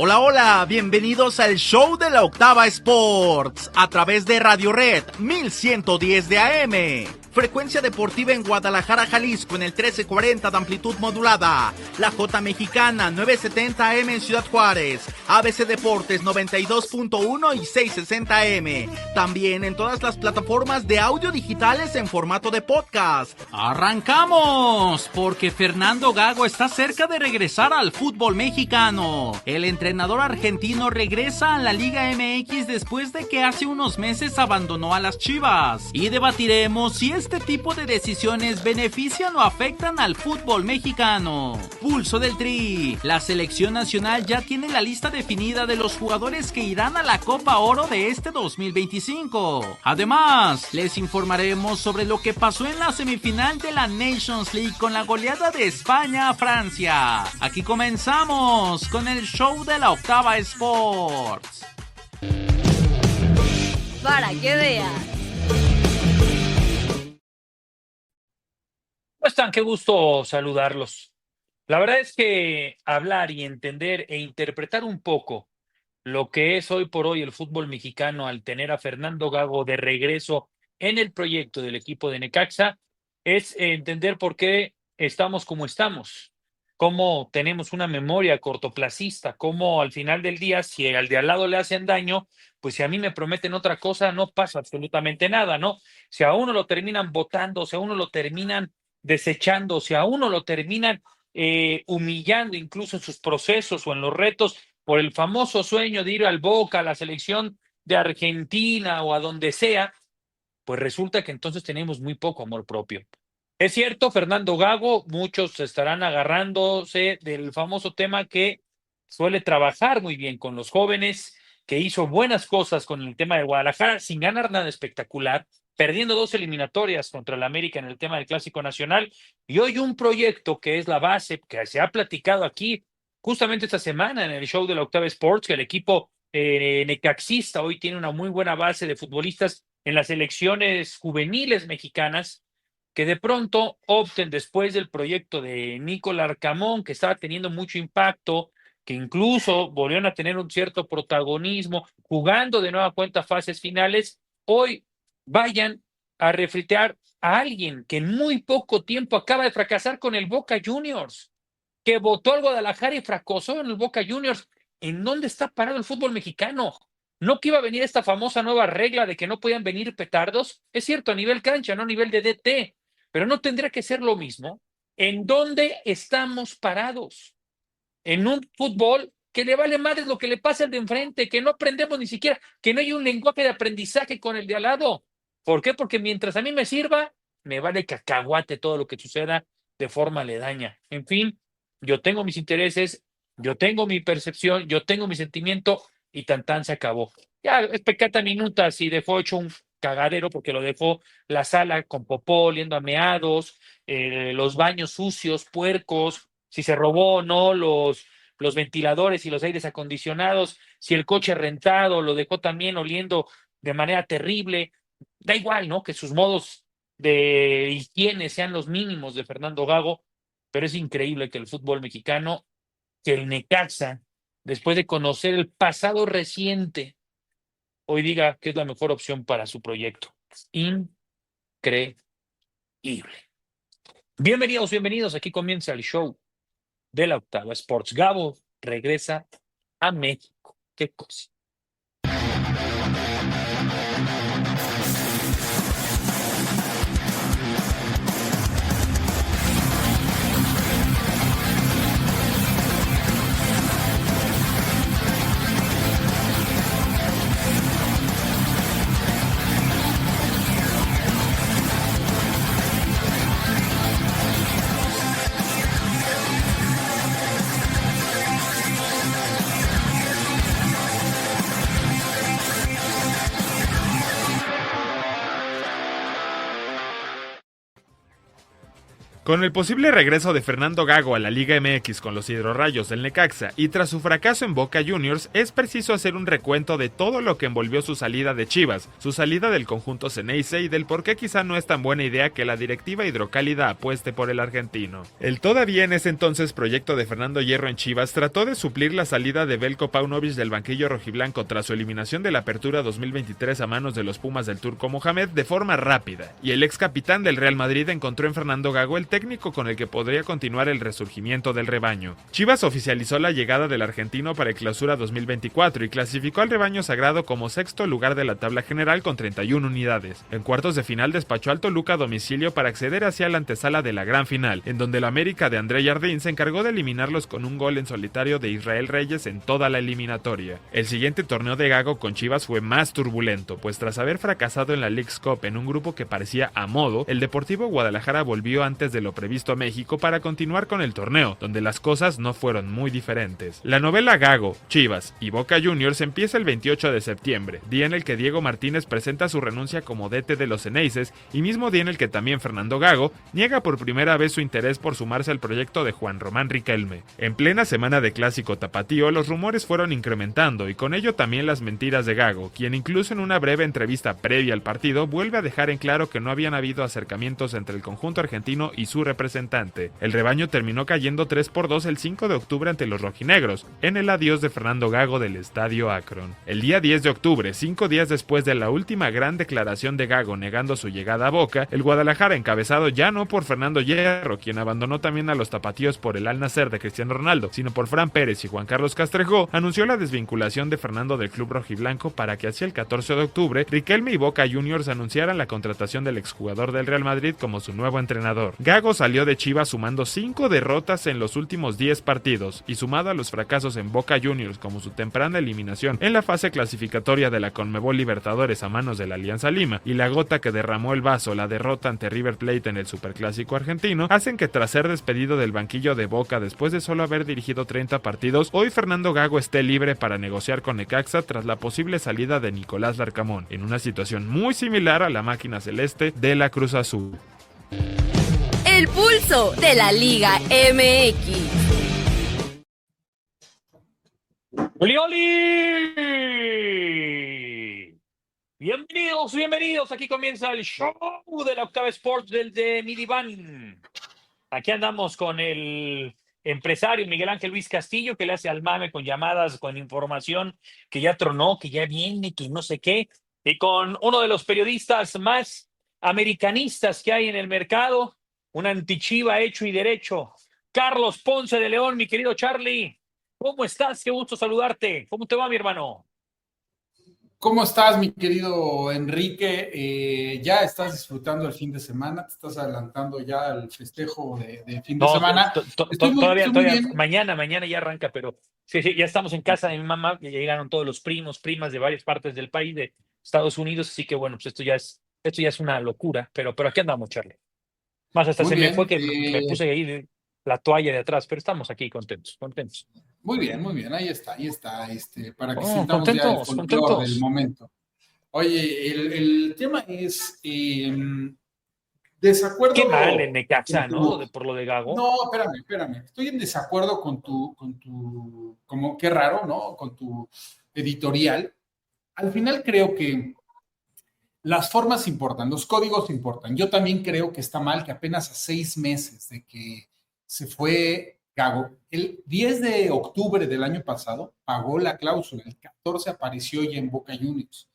Hola, hola, bienvenidos al show de la Octava Sports a través de Radio Red 1110 de AM. Frecuencia deportiva en Guadalajara, Jalisco en el 1340 de amplitud modulada. La J Mexicana 970 AM en Ciudad Juárez. ABC Deportes 92.1 y 660 AM. También en todas las plataformas de audio digitales en formato de podcast. ¡Arrancamos! Porque Fernando Gago está cerca de regresar al fútbol mexicano. El entrenador argentino regresa a la Liga MX después de que hace unos meses abandonó a las Chivas. Y debatiremos si este tipo de decisiones benefician o afectan al fútbol mexicano. Pulso del Tri. La selección nacional ya tiene la lista definida de los jugadores que irán a la Copa Oro de este 2025. Además, les informaremos sobre lo que pasó en la semifinal de la Nations League con la goleada de España a Francia. Aquí comenzamos con el show de la Octava Sports. Para que veas. ¿Cómo están? Qué gusto saludarlos. La verdad es que hablar y entender e interpretar un poco lo que es hoy por hoy el fútbol mexicano al tener a Fernando Gago de regreso en el proyecto del equipo de Necaxa es entender por qué estamos como estamos, cómo tenemos una memoria cortoplacista, cómo al final del día, si al de al lado le hacen daño, pues si a mí me prometen otra cosa, no pasa absolutamente nada, ¿no? Si a uno lo terminan votando, si a uno lo terminan desechando, si a uno lo terminan humillando incluso en sus procesos o en los retos por el famoso sueño de ir al Boca, a la selección de Argentina o a donde sea, pues resulta que entonces tenemos muy poco amor propio. Es cierto, Fernando Gago, muchos estarán agarrándose del famoso tema que suele trabajar muy bien con los jóvenes, que hizo buenas cosas con el tema de Guadalajara sin ganar nada espectacular, perdiendo 2 eliminatorias contra el América en el tema del Clásico Nacional, y hoy un proyecto que es la base, que se ha platicado aquí justamente esta semana en el show de la Octava Sports, que el equipo necaxista hoy tiene una muy buena base de futbolistas en las selecciones juveniles mexicanas, que de pronto opten después del proyecto de Nicolás Arcamón, que estaba teniendo mucho impacto, que incluso volvieron a tener un cierto protagonismo, jugando de nueva cuenta fases finales, hoy vayan a refritear a alguien que en muy poco tiempo acaba de fracasar con el Boca Juniors, que votó al Guadalajara y fracasó en el Boca Juniors. ¿En dónde está parado el fútbol mexicano? ¿No que iba a venir esta famosa nueva regla de que no podían venir petardos? Es cierto, a nivel cancha, no a nivel de DT, pero no tendría que ser lo mismo. ¿En dónde estamos parados? En un fútbol que le vale madre lo que le pasa al de enfrente, que no aprendemos ni siquiera, que no hay un lenguaje de aprendizaje con el de al lado. ¿Por qué? Porque mientras a mí me sirva, me vale cacahuate todo lo que suceda de forma aledaña. En fin, yo tengo mis intereses, yo tengo mi percepción, yo tengo mi sentimiento y tan se acabó. Ya es pecata minuta si dejó hecho un cagadero porque lo dejó la sala con popó, oliendo a meados, los baños sucios, puercos, si se robó o no los ventiladores y los aires acondicionados, si el coche rentado lo dejó también oliendo de manera terrible. Da igual, ¿no? Que sus modos de higiene sean los mínimos de Fernando Gago, pero es increíble que el fútbol mexicano, que el Necaxa, después de conocer el pasado reciente, hoy diga que es la mejor opción para su proyecto. Increíble. Bienvenidos. Aquí comienza el show de la Octava Sports. Gabo regresa a México. Qué cosa. Con el posible regreso de Fernando Gago a la Liga MX con los hidrorrayos del Necaxa y tras su fracaso en Boca Juniors, es preciso hacer un recuento de todo lo que envolvió su salida de Chivas, su salida del conjunto Ceneice y del por qué quizá no es tan buena idea que la directiva hidrocálida apueste por el argentino. El todavía en ese entonces proyecto de Fernando Hierro en Chivas trató de suplir la salida de Veljko Paunovic del banquillo rojiblanco tras su eliminación de la Apertura 2023 a manos de los Pumas del Turco Mohamed de forma rápida, y el ex capitán del Real Madrid encontró en Fernando Gago el técnico con el que podría continuar el resurgimiento del rebaño. Chivas oficializó la llegada del argentino para el Clausura 2024 y clasificó al rebaño sagrado como sexto lugar de la tabla general con 31 unidades. En cuartos de final despachó al Toluca a domicilio para acceder hacia la antesala de la gran final, en donde el América de André Jardín se encargó de eliminarlos con un gol en solitario de Israel Reyes en toda la eliminatoria. El siguiente torneo de Gago con Chivas fue más turbulento, pues tras haber fracasado en la Leagues Cup en un grupo que parecía a modo, el Deportivo Guadalajara volvió antes de lo previsto a México para continuar con el torneo, donde las cosas no fueron muy diferentes. La novela Gago, Chivas y Boca Juniors empieza el 28 de septiembre, día en el que Diego Martínez presenta su renuncia como DT de los Ceneices y mismo día en el que también Fernando Gago niega por primera vez su interés por sumarse al proyecto de Juan Román Riquelme. En plena semana de clásico tapatío, los rumores fueron incrementando y con ello también las mentiras de Gago, quien incluso en una breve entrevista previa al partido vuelve a dejar en claro que no habían habido acercamientos entre el conjunto argentino y su representante. El rebaño terminó cayendo 3-2 el 5 de octubre ante los rojinegros, en el adiós de Fernando Gago del Estadio Akron. El día 10 de octubre, 5 días después de la última gran declaración de Gago negando su llegada a Boca, el Guadalajara, encabezado ya no por Fernando Hierro, quien abandonó también a los tapatíos por el Al Nassr de Cristiano Ronaldo, sino por Fran Pérez y Juan Carlos Castrejó, anunció la desvinculación de Fernando del club rojiblanco para que hacia el 14 de octubre, Riquelme y Boca Juniors anunciaran la contratación del exjugador del Real Madrid como su nuevo entrenador. Gago salió de Chivas sumando 5 derrotas en los últimos 10 partidos y sumado a los fracasos en Boca Juniors como su temprana eliminación en la fase clasificatoria de la Conmebol Libertadores a manos de la Alianza Lima y la gota que derramó el vaso, la derrota ante River Plate en el Superclásico argentino, hacen que tras ser despedido del banquillo de Boca después de solo haber dirigido 30 partidos, hoy Fernando Gago esté libre para negociar con Necaxa tras la posible salida de Nicolás Larcamón, en una situación muy similar a la máquina celeste de la Cruz Azul. El pulso de la Liga MX. ¡Oli, oli! Bienvenidos. Aquí comienza el show de la Octava Sports del de Midiván. Aquí andamos con el empresario Miguel Ángel Luis Castillo, que le hace al mame con llamadas, con información que ya tronó, que ya viene, que no sé qué, y con uno de los periodistas más americanistas que hay en el mercado, un antichiva hecho y derecho, Carlos Ponce de León. Mi querido Charlie, ¿cómo estás? Qué gusto saludarte. ¿Cómo te va, mi hermano? ¿Cómo estás, mi querido Enrique? ¿Ya estás disfrutando el fin de semana? ¿Te estás adelantando ya al festejo de fin de semana? Todavía mañana ya arranca, pero sí, ya estamos en casa de mi mamá, ya llegaron todos los primos, primas de varias partes del país, de Estados Unidos, así que bueno, pues esto ya es una locura, pero aquí andamos, Charlie. Más hasta me fue que me puse ahí la toalla de atrás, pero estamos aquí contentos. Muy bien, ahí está, para que sintamos ya el folclore del momento. Oye, el tema es desacuerdo. Qué mal en Necaxa, ¿no? Por lo de Gago. No, espérame. Estoy en desacuerdo con tu, como qué raro, ¿no? Con tu editorial. Al final creo que las formas importan, los códigos importan. Yo también creo que está mal que apenas a 6 meses de que se fue Gago, el 10 de octubre del año pasado pagó la cláusula, el 14 apareció ya en Boca Juniors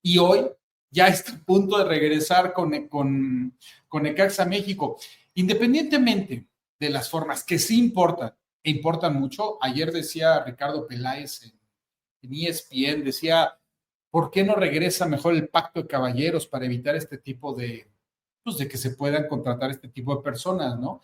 y hoy ya está a punto de regresar con Necaxa México. Independientemente de las formas que sí importan mucho, ayer decía Ricardo Peláez en ESPN, decía, ¿por qué no regresa mejor el pacto de caballeros para evitar este tipo de que se puedan contratar este tipo de personas, ¿no?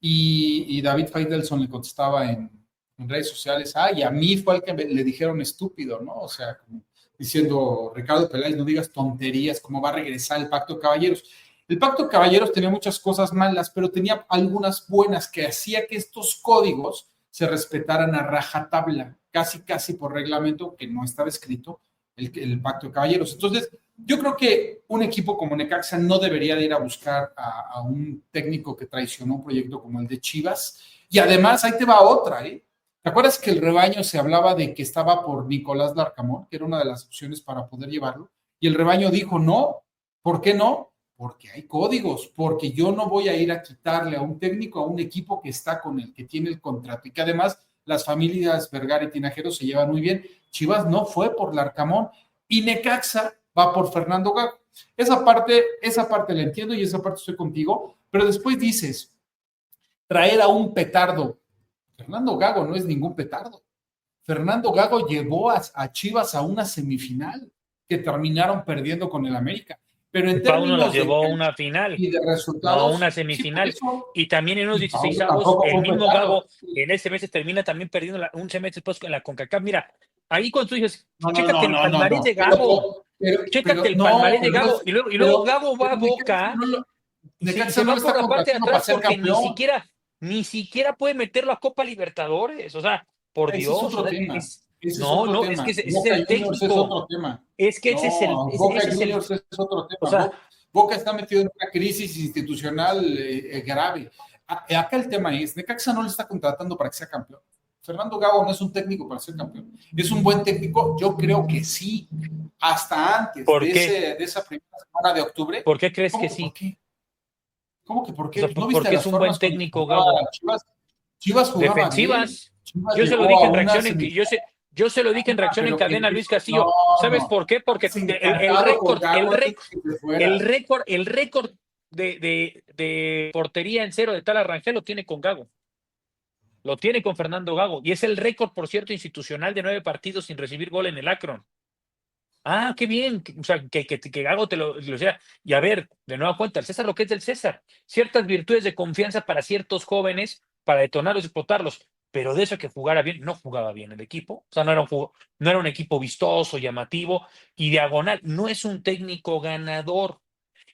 Y David Faitelson le contestaba en redes sociales, y a mí fue el que le dijeron estúpido, ¿no? O sea, como diciendo, Ricardo Peláez, no digas tonterías, ¿cómo va a regresar el pacto de caballeros? El pacto de caballeros tenía muchas cosas malas, pero tenía algunas buenas que hacía que estos códigos se respetaran a rajatabla, casi por reglamento, que no estaba escrito, el pacto de caballeros. Entonces, Yo creo que un equipo como Necaxa no debería de ir a buscar a un técnico que traicionó un proyecto como el de Chivas. Y además, ahí te va otra, ¿eh? ¿Te acuerdas que el rebaño se hablaba de que estaba por Nicolás Larcamón, que era una de las opciones para poder llevarlo? Y el rebaño dijo, no, ¿por qué no? Porque hay códigos, porque yo no voy a ir a quitarle a un técnico, a un equipo que está con el que tiene el contrato y que además las familias Vergara y Tinajero se llevan muy bien. Chivas no fue por Larcamón y Necaxa va por Fernando Gago. Esa parte la entiendo y esa parte estoy contigo, pero después dices, traer a un petardo. Fernando Gago no es ningún petardo. Fernando Gago llevó a Chivas a una semifinal que terminaron perdiendo con el América. Pero en Pauno términos los llevó a una final, y de no a resultados, una semifinal. sí, eso, Y también en unos y 16 Pauno tampoco el fue mismo petardo. Gago en ese semestre termina también perdiendo un semestre después en la CONCACAF. Mira, ahí cuando tú dices, chécate el palmarés de Gago, chécate el palmarés de Gago, y luego Gago va a Boca y se va por la parte de atrás porque ni siquiera puede meter la Copa Libertadores. O sea, por ese Dios. es otro O sea, tema. es que ese es Boca el Juniors técnico. es otro tema. Es que ese es el. Boca Juniors es otro tema. O sea, Boca está metido en una crisis institucional grave. Acá el tema es, Necaxa no le está contratando para que sea campeón. Fernando Gago no es un técnico para ser campeón. ¿Es un buen técnico? Yo creo que sí. Hasta antes de esa primera semana de octubre. ¿Por qué crees que sí? ¿Por qué? ¿Cómo que por qué? O sea, ¿No viste porque es un buen técnico, Gago. Chivas jugaba defensivas. Bien. Yo se lo dije en reacción yo se lo dije en reacción en cadena a Luis Castillo. ¿Sabes por qué? Porque el récord de portería en cero de Tala Rangel lo tiene con Gago. Lo tiene con Fernando Gago. Y es el récord, por cierto, institucional de 9 partidos sin recibir gol en el Akron. Ah, qué bien. O sea, que Gago te lo sea. Y a ver, de nueva cuenta, el César lo que es del César. Ciertas virtudes de confianza para ciertos jóvenes, para detonarlos y explotarlos. Pero de eso que jugara bien, no jugaba bien el equipo. O sea, no era un equipo vistoso, llamativo y diagonal. No es un técnico ganador.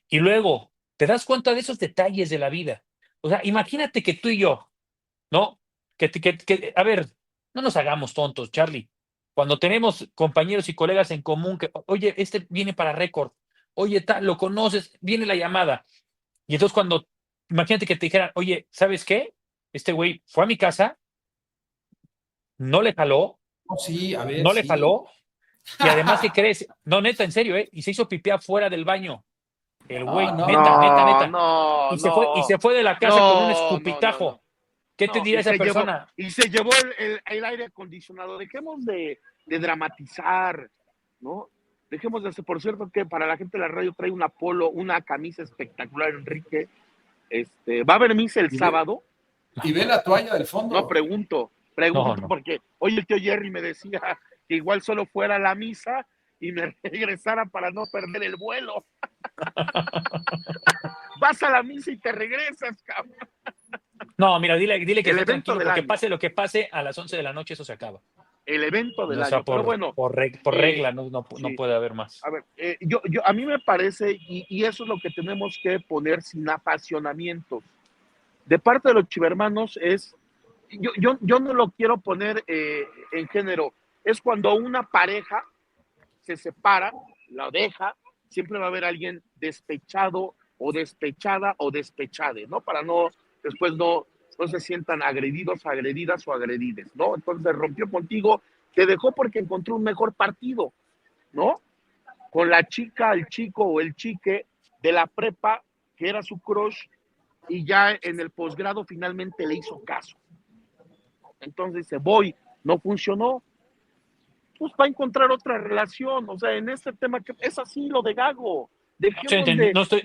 Y luego, te das cuenta de esos detalles de la vida. O sea, imagínate que tú y yo, ¿no? A ver, no nos hagamos tontos, Charlie. Cuando tenemos compañeros y colegas en común que, oye, este viene para récord, oye, lo conoces, viene la llamada. Y entonces imagínate que te dijeran, oye, ¿sabes qué? Este güey fue a mi casa, no le jaló, le jaló, y además, ¿qué crees? No, neta, en serio, y se hizo pipiá fuera del baño. El güey, neta. Y se fue de la casa con un escupitajo. ¿Qué te dirá esa persona? Y se llevó el aire acondicionado. Dejemos de dramatizar, ¿no? Dejemos de hacer, por cierto, que para la gente de la radio trae una polo, una camisa espectacular, Enrique. ¿Va a haber misa el sábado? Y ve la toalla del fondo. No, pregunto, porque hoy el tío Jerry me decía que igual solo fuera a la misa y me regresara para no perder el vuelo. Vas a la misa y te regresas, cabrón. No, mira, dile que esté tranquilo, porque pase lo que pase, a las 11 de la noche eso se acaba. El evento del año. Pero bueno, por regla no puede haber más. A ver, a mí me parece, y eso es lo que tenemos que poner sin apasionamientos. De parte de los chivermanos yo no lo quiero poner en género, es cuando una pareja se separa, la deja, siempre va a haber alguien despechado o despechada o despechade, ¿no? Para después no se sientan agredidos, agredidas o agredides, ¿no? Entonces rompió contigo, te dejó porque encontró un mejor partido, ¿no? Con la chica, el chico o el chique de la prepa, que era su crush, y ya en el posgrado finalmente le hizo caso. Entonces dice, no funcionó, pues va a encontrar otra relación. O sea, en este tema que es así lo de Gago. No estoy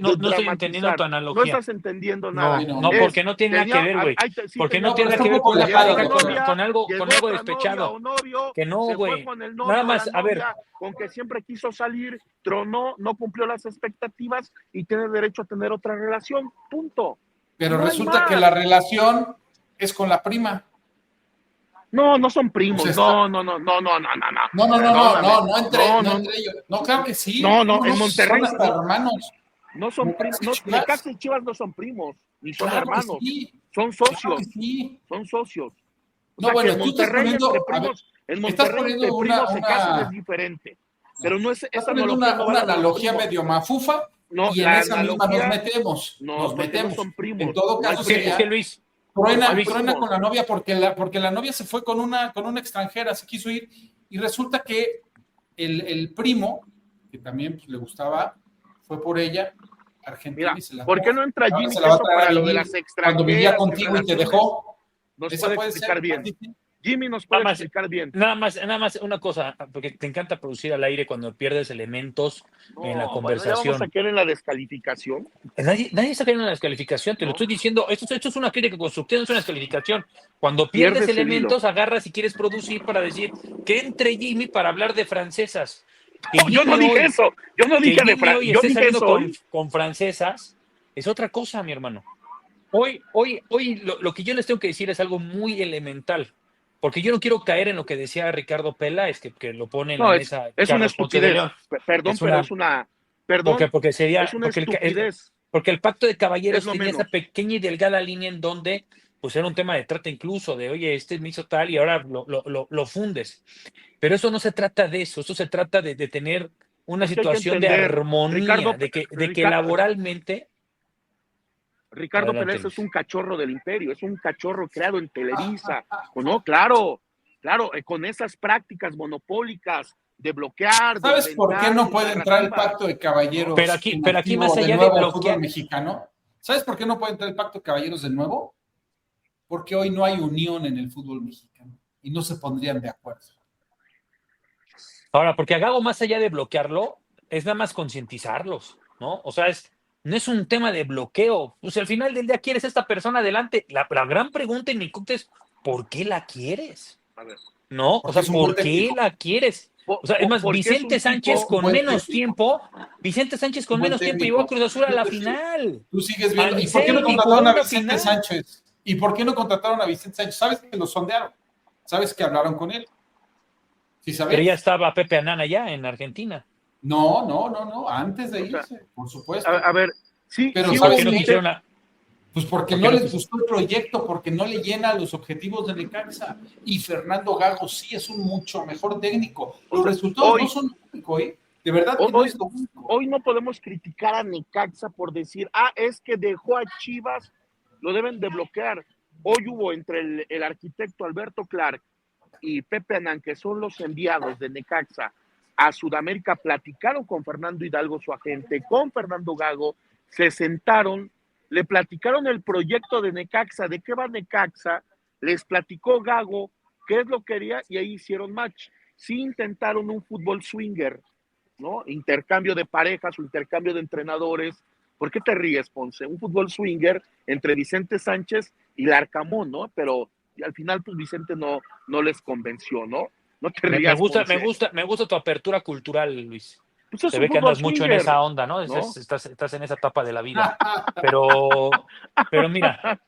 entendiendo tu analogía. No estás entendiendo nada. No, porque no tiene nada que ver, güey. Porque no tiene nada que ver con la pareja, con algo despechado. Que no, güey. Nada más, a ver. Con que siempre quiso salir, tronó, no cumplió las expectativas y tiene derecho a tener otra relación. Punto. Pero resulta que la relación es con la prima. No son primos. Pues no entre ellos. No, claro que sí. No, en Monterrey son hermanos. No son primos. Necaxa y Chivas no son primos, ni son hermanos. Sí. Son socios. Claro sí. Son socios. No, bueno, en Monterrey entre primos, se casan es diferente. pero no es Está esa poniendo analogía. No una va a analogía medio mafufa, No, y en la esa misma analogía, nos metemos. no, Nos porque metemos. no son primos. En todo No hay caso, primos. Es que Luis, truena Luis, con la novia porque la novia se fue con una extranjera, se quiso ir, y resulta que el primo, que también pues, le gustaba, fue por ella, Argentina, Mira, y se la ¿por qué no entra ahora Jimmy se la va a Queso traer para a lo de vivir las cuando vivía extranjeras y contigo y te relaciones? dejó? Nos Esa puede puede explicar ser. bien. Así que, Jimmy nos puede Nada más, explicar bien. nada más una cosa, porque te encanta producir al aire cuando pierdes elementos en la No, bueno, ya vamos a conversación. caer en la descalificación. Nadie está cayendo en la descalificación, te lo No. estoy diciendo, esto es una crítica constructiva, no es una descalificación. Cuando Pierdes pierdes el hilo. elementos, agarras y quieres producir para decir que entre Jimmy para hablar de francesas. Que No, yo no Jimmy dije hoy- eso. Yo no que dije de Jimmy hoy yo esté dije saliendo eso hoy. con francesas es otra cosa, mi hermano. Hoy lo que yo les tengo que decir es algo muy elemental, porque yo no quiero caer en lo que decía Ricardo Peláez, que lo pone en la No, mesa es una Carlos Ponce de estupidez. León. Perdón, Es pero una, es una. Perdón, porque sería, es una estupidez. porque el pacto de Es caballeros lo tenía esa menos. pequeña y delgada línea en donde pues era un tema de trata incluso, de oye, este me hizo tal y ahora lo fundes. Pero eso no se trata de eso, eso se trata de tener una Es que hay que situación de entender, armonía, de que laboralmente... Ricardo Adelante, Pérez Luis. es un cachorro del imperio, es un cachorro creado en Televisa. No, claro, con esas prácticas monopólicas de bloquear, de ¿sabes por qué inventar no puede entrar el narrativas. pacto de caballeros Pero aquí más de allá nuevo de al fútbol bloquear, mexicano? ¿Sabes por qué no puede entrar el pacto de caballeros de nuevo? Porque hoy no hay unión en el fútbol mexicano y no se pondrían de acuerdo. ahora, porque Gago más allá de bloquearlo, es nada más concientizarlos, ¿no? O sea, no es un tema de bloqueo. Pues al final del día quieres a esta persona adelante. La gran pregunta en mi punto es, ¿por qué la quieres? A ver, ¿No? O Porque sea, es un ¿por buen qué técnico. la quieres? O sea, es más, porque Vicente es un Sánchez tipo, con buen menos técnico. tiempo, Vicente Sánchez con Un buen menos tiempo llevó a técnico. Cruz Azul a la final. Tú sigues viendo. ¿Y Al por qué no Celtic jugó contrataron a una Vicente final. Sánchez? ¿Y por qué no contrataron a Vicente Sánchez? ¿Sabes que lo sondearon? ¿Sabes que hablaron con él? ¿Sí sabes? Pero ya estaba Pepe Anana ya en Argentina. No, antes de O sea, irse, por supuesto. a ver, sí, Pero sí ¿sabes hubo ¿Por qué no qué? quisieron a- Pues porque ¿Por no qué no les gustó el proyecto, porque no le llena los objetivos de Necaxa. Y Fernando Gago sí es un mucho mejor técnico. Los resultados no son lo único, ¿eh? De verdad que no es lo único. Hoy no podemos criticar a Necaxa por decir, es que dejó a Chivas, lo deben de bloquear. Hoy hubo entre el arquitecto Alberto Clark y Pepe Anán, que son los enviados de Necaxa a Sudamérica, platicaron con Fernando Hidalgo, su agente, con Fernando Gago, se sentaron, le platicaron el proyecto de Necaxa, de qué va Necaxa, les platicó Gago qué es lo que quería y ahí hicieron match. Sí intentaron un fútbol swinger, ¿no? Intercambio de parejas o intercambio de entrenadores. ¿Por qué te ríes, Ponce? Un fútbol swinger entre Vicente Sánchez y Larcamón, ¿no? Pero al final, pues Vicente no les convenció, ¿no? No te rías, Ponce. Me gusta tu apertura cultural, Luis. Pues es Se un ve que fútbol andas mucho en swinger, esa onda, ¿no? ¿no? Estás en esa etapa de la vida. Pero mira,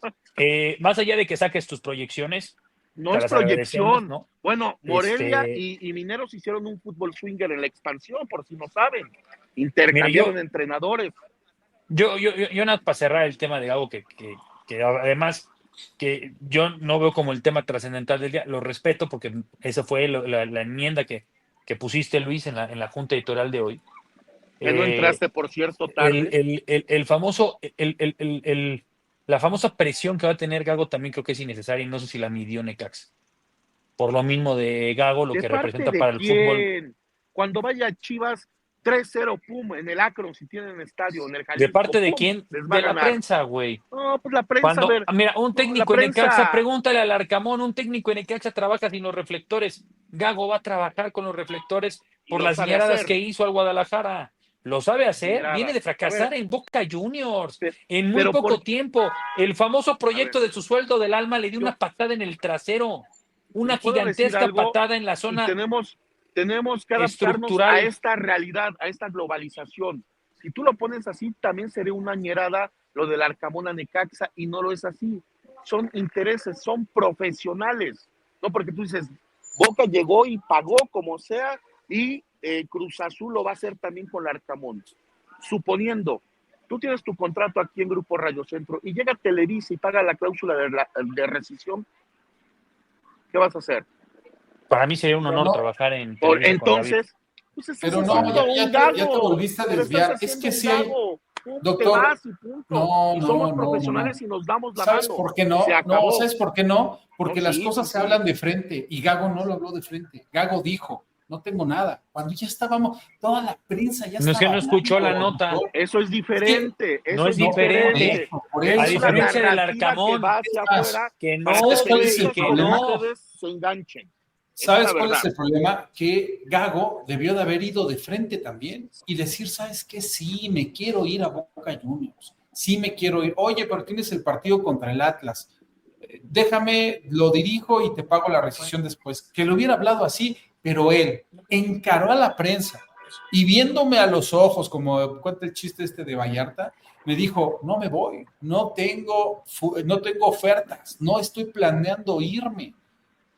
más allá de que saques tus proyecciones, No te es las agradecemos, proyección. ¿no? Bueno, Morelia Este- y Mineros hicieron un fútbol swinger en la expansión, por si no saben. Mira, Intercambiaron entrenadores. yo nada más para cerrar el tema de algo que además que yo no veo como el tema trascendental del día, lo respeto porque esa fue la enmienda que pusiste, Luis, en la junta editorial de hoy. Que no entraste, por cierto, tarde. El famoso, la famosa presión que va a tener Gago también creo que es innecesaria y no sé si la midió Necaxa. Por lo mismo de Gago, lo ¿De que parte representa de para el quién? fútbol. Cuando vaya Chivas 3-0, pum, en el Akron, si tienen estadio, en el Jalisco. ¿De parte de pum, quién? les va De a la ganar. prensa, güey. No, pues la prensa, a ver. Mira, un No, técnico la en Necaxa, prensa. pregúntale al Arcamón, un técnico en Necaxa trabaja sin los reflectores. Gago va a trabajar con los reflectores por Lo las sabe miradas hacer. que hizo al Guadalajara. Lo sabe hacer, Mirada. viene de A fracasar ver. en Boca Juniors, Pe- en muy pero poco por- tiempo. El famoso proyecto ver. de su sueldo del alma le dio Yo- una patada en el trasero, una ¿puedo decir gigantesca algo? patada en la Y zona tenemos que adaptarnos estructural. a esta realidad, a esta globalización. Si tú lo pones así, también sería una ñerada lo del Arcamón a Necaxa, y no lo es así. Son intereses, son profesionales. No porque tú dices, Boca llegó y pagó como sea, y Cruz Azul lo va a hacer también con el Arcamón. Suponiendo, tú tienes tu contrato aquí en Grupo Radio Centro y llega Televisa y paga la cláusula de rescisión, ¿qué vas a hacer? Para mí sería un honor No. trabajar en Televisa con David. Pues estás Pero no, haciendo un ya te Gago, volviste a pero desviar. estás Es que haciendo sí un hay, Gago. Pum, te doctor, vas y punto. no, Y no, somos no, profesionales no. y nos damos la ¿Sabes mano. por qué Se no? No, acabó. ¿sabes por qué no? Porque No, las sí, cosas sí, se sí. hablan de frente y Gago no lo habló de frente. Gago dijo, no tengo nada. Cuando ya estábamos, toda la prensa ya No es que estaba no escuchó la hablando, nota. doctor. Eso es diferente. No Eso es es diferente. Por Esa A es eso, la diferencia del narrativa que Arcamón, va hacia Es más, afuera que para no, que ¿sabes cuál es el güey, periodistas que como problema? no. ustedes se enganchen. Esa es ¿Sabes la cuál verdad. es el problema? Que Gago debió de haber ido de frente también y decir, ¿sabes qué? Sí, me quiero ir a Boca Juniors. Sí, me quiero ir. Oye, pero tienes el partido contra el Atlas. Déjame, lo dirijo y te pago la rescisión después. Que le hubiera hablado así, pero él encaró a la prensa y viéndome a los ojos, como cuenta el chiste este de Vallarta, me dijo, no me voy, no tengo ofertas, no estoy planeando irme.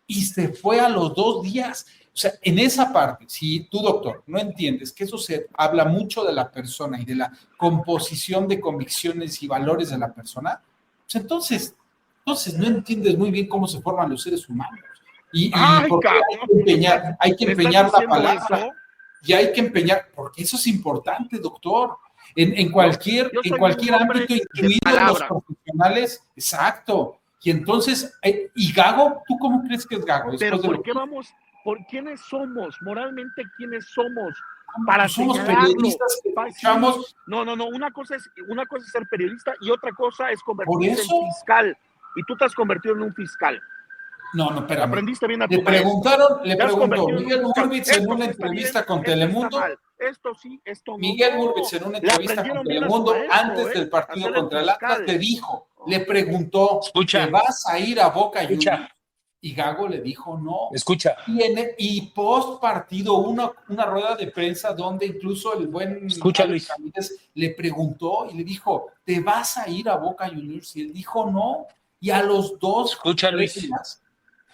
Y se fue a los 2 días. O sea, en esa parte, si tú, doctor, no entiendes que eso se habla mucho de la persona y de la composición de convicciones y valores de la persona, pues entonces no entiendes muy bien cómo se forman los seres humanos. Y Ay, porque cabrón. hay que ¿Me estás empeñar la diciendo palabra. eso? Y hay que empeñar, porque eso es importante, doctor. En Yo soy cualquier un hombre ámbito, de incluidos los palabra. profesionales, exacto. Y entonces, ¿y Gago? ¿Tú cómo crees que es Gago? Pero Después de ¿por lo qué que vamos? ¿Por quiénes somos? Moralmente, ¿quiénes somos? Para somos señalarlo. periodistas que Sí. escuchamos, No. Una cosa es ser periodista y otra cosa es por convertirse eso, en fiscal. Y tú te has convertido en un fiscal. no, espérame. Aprendiste bien a Le tu maestro. le Te has preguntó convertido en un Miguel fiscal. Burbitz en Esto una sí está bien, entrevista con esto está Telemundo. mal. Esto sí, esto no. Miguel No. Burbitz en una Le entrevista con aprendieron bien a su Telemundo maestro, antes del a partido ser el contra el Atlas, fiscal. le dijo, le preguntó, ¿te Escucha, vas a ir a Boca Juniors? escucha, Y Gago le dijo no. escucha. Y post partido una rueda de prensa donde incluso el buen Escucha, Alex Luis. Ramírez le preguntó y le dijo, ¿te vas a ir a Boca Juniors? Y él dijo no. Y a los 2 Escucha, Luis. días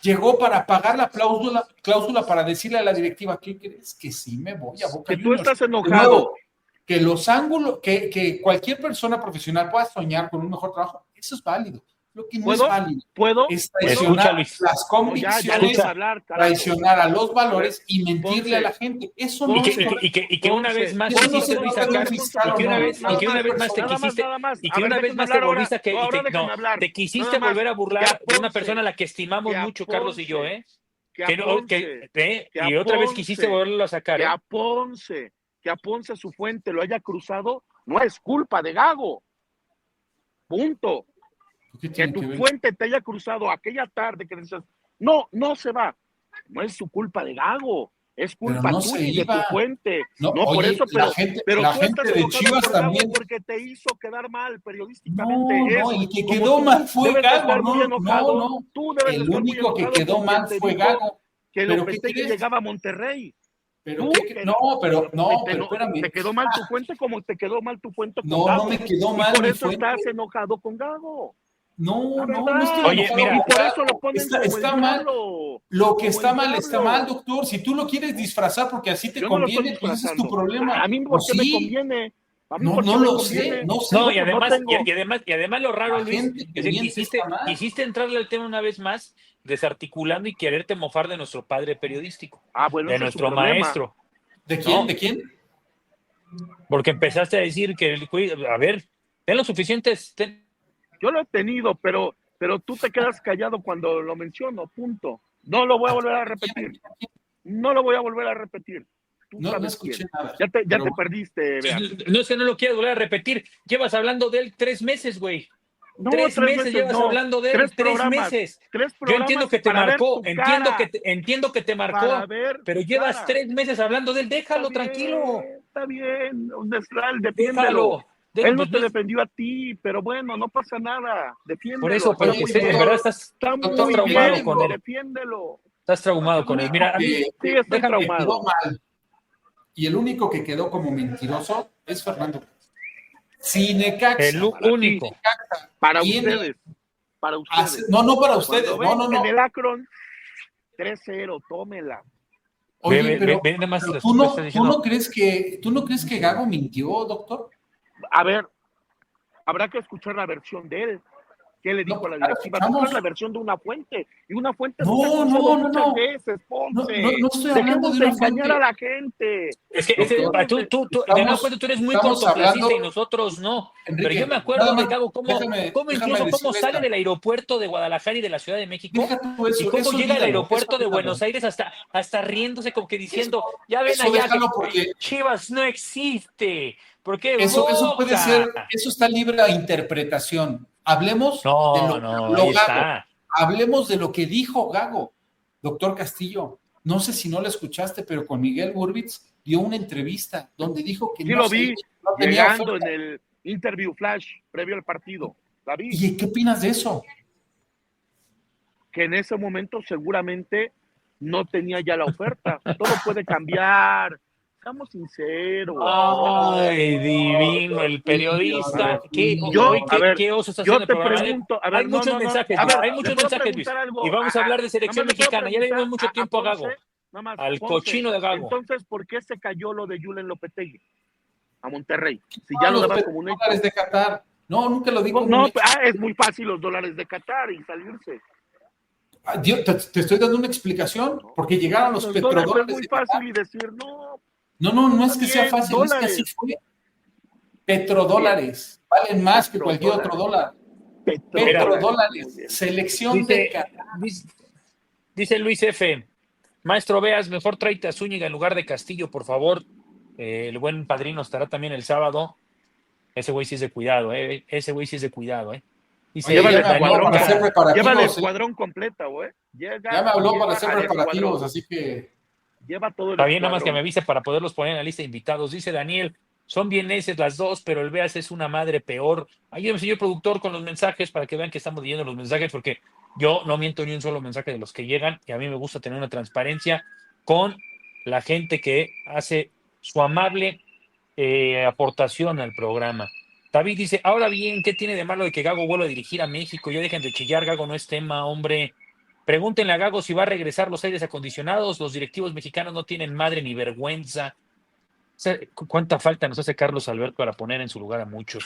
llegó para pagar la cláusula para decirle a la directiva, ¿qué crees? Que sí me voy a Boca Que tú Juniors. estás enojado. De nuevo, que los ángulos, que cualquier persona profesional pueda soñar con un mejor trabajo, eso es válido. Lo que no es válido ¿Puedo? es Escucha, traicionar Luis. las convicciones, Ya deja hablar, carajo. traicionar a los valores y mentirle Ponce. a la gente. Eso no Y es correcto. que una vez más Eso no quisiste se Luis trata de un sacar, fiscal y que o una no, vez, no, y que una vez más te nada quisiste, nada más. y A que ver, una vez déjenme más te hablar volviste ahora. Ahora déjenme hablar. te quisiste Nada más. volver a burlar Que de una Ponce. persona a la que estimamos Que a mucho, Carlos y yo, Ponce. y otra vez quisiste volverlo a sacar, que a Ponce su fuente lo haya cruzado, no es culpa de Gago. Punto. ¿Qué Que tiene tu que ver? fuente te haya cruzado aquella tarde que dices, no se va. No es su culpa de Gago, es culpa Pero no tuya se y de tu iba. fuente. No, No, por oye, eso, la pero gente tú estás de enojado Chivas por Gago también. porque te hizo quedar mal periodísticamente. No, el que Como quedó tú mal fue debes de Gago, estar muy enojado. no. Tú debes de El estar muy único que enojado quedó con quien mal te fue dijo Gago. que ¿Pero qué Lopetegui crees? llegaba a Monterrey. Pero Tú, qué, pero espérame. te quedó mal tu fuente como te quedó mal tu fuente con No Gago. me quedó Y mal por mi eso fuente. estás enojado con Gago. No ¿Verdad? estoy Oye, enojado mira, con y por Gago. eso lo ponen como Está el mal. diablo. Lo que Como está el mal, diablo. está mal, doctor. Si tú lo quieres disfrazar porque así te Yo no lo estoy conviene, pues ese es tu disfrazando. problema. A mí ¿O por qué me sí? conviene. A mí No, por qué no me lo conviene. sé, no sé. No, y pues además, tengo. y además lo raro, La Luis, gente que es que miente está mal. quisiste entrarle al tema una vez más, desarticulando y quererte mofar de nuestro padre periodístico, Bueno, de ese es su nuestro problema. maestro. ¿De quién? ¿No? ¿De quién? Porque empezaste a decir que a ver, ten lo suficientes. Yo lo he tenido, pero tú te quedas callado cuando lo menciono, punto. No lo voy a volver a repetir. No lo voy a volver a repetir. Tú No sabes escuché quién. nada. Ya te Pero- perdiste, Bea. No es que no lo quieras volver a repetir. Llevas hablando de él 3 meses, güey. No, 3 meses meses, llevas no. hablando de él. 3 3 programas. meses. 3 Yo programas entiendo que te para ver marcó, tu cara, entiendo que te marcó, para ver pero tu llevas cara. 3 meses hablando de él. Déjalo, Está tranquilo. bien, está bien, Nesral, defiéndelo. Déjalo. Él no te defendió a ti, pero bueno, no pasa nada. Defiéndelo. Por eso, pero Está que muy bien. en verdad estás Está muy traumado bien, con él. defiéndelo. Estás traumado con él. Mira, a mí, Sí, estoy déjame, Que traumado. quedó mal. Y el único que quedó como mentiroso es Fernando. Si Necaxa, el único. Necaxa Para tiene- ustedes. Para ustedes. No para ustedes. Cuando ven No. en el Akron, 3-0, tómela. Oye, pero nada más pero les- ¿tú me no estás diciendo- crees que Gago mintió, doctor? A ver, habrá que escuchar la versión de él. qué le dijo No, a la claro, directiva. Tú escuchamos. es la versión de una fuente, y una fuente No, nos ha no, anunciado no, muchas no. veces, Ponce. No estoy hablando Dejemos de de una engañar fuente. a la gente. Es que Doctor, de nuevo cuenta, tú eres muy estamos cortoplacista y hablando, nosotros no. Pero yo me Enrique, nada acuerdo de más, Gago, cómo déjame incluso cómo decirle sale esta. del aeropuerto de Guadalajara y de la Ciudad de México, Deja tú y eso, cómo eso llega al olvídalo, eso aeropuerto de olvídalo. Buenos Aires hasta riéndose, como que diciendo, ya ven Eso allá que déjalo porque Chivas no existe. ¿Por qué eso puede ser, Boca? eso está libre a interpretación. Hablemos de No, lo que no, habló ahí Gago. está. Hablemos de lo que dijo Gago. Doctor Castillo, no sé si no lo escuchaste, pero con Miguel Burbitz dio una entrevista donde dijo que Sí no, lo vi no tenía llegando oferta. en el interview flash previo al partido. La vi. ¿Y qué opinas de eso? Que en ese momento seguramente no tenía ya la oferta. Todo puede cambiar. Seamos sinceros. Ay, divino, el periodista. ¿Qué oso está Yo haciendo el te programa? pregunto, a Hay ver, muchos mensajes, a Luis. ver, Hay ¿le muchos puedo mensajes, Luis. preguntar algo? Y vamos a hablar de Nada selección más le puedo mexicana. Ya le dimos preguntar mucho tiempo a Ponce, Gago. nada más, Al Ponce. cochino de Gago. Entonces, ¿por qué se cayó lo de Julen Lopetegui a Monterrey? Si No, ya lo los daba como un hecho. $10 de Qatar. No, nunca lo di como un No, hecho. es muy fácil los dólares de Qatar y salirse. Te estoy dando una explicación, porque llegaron los Los dólares petrodólares es muy de Qatar. fácil y decir, no, No es que sea bien, fácil, es que así dólares. fue. Petrodólares valen más que cualquier otro Petrodólares. dólar. Petrodólares. Petrodólares, selección de Qatar. Dice Luis F. Maestro Veas, mejor tráete a Zúñiga en lugar de Castillo, por favor. El buen padrino estará también el sábado. Ese güey sí es de cuidado, Ese güey sí es de cuidado, Dice, Oye, Llévale ya me habló para hacer preparativos. Llévale el escuadrón completo, güey. Ya me habló para hacer preparativos, escuadrón. así que... Lleva todo el está bien, nada más que escuadrón. me avise para poderlos poner en la lista de invitados. Dice Daniel, son vieneses las dos, pero el Veas es una madre peor. Ayúdame, señor productor, con los mensajes para que vean que estamos leyendo los mensajes, porque yo no miento ni un solo mensaje de los que llegan y a mí me gusta tener una transparencia con la gente que hace su amable aportación al programa. David dice, ahora bien, ¿qué tiene de malo de que Gago vuelva a dirigir a México? Ya dejen de chillar, Gago no es tema, hombre. Pregúntenle a Gago si va a regresar los aires acondicionados. Los directivos mexicanos no tienen madre ni vergüenza. O sea, ¿cuánta falta nos hace Carlos Alberto para poner en su lugar a muchos?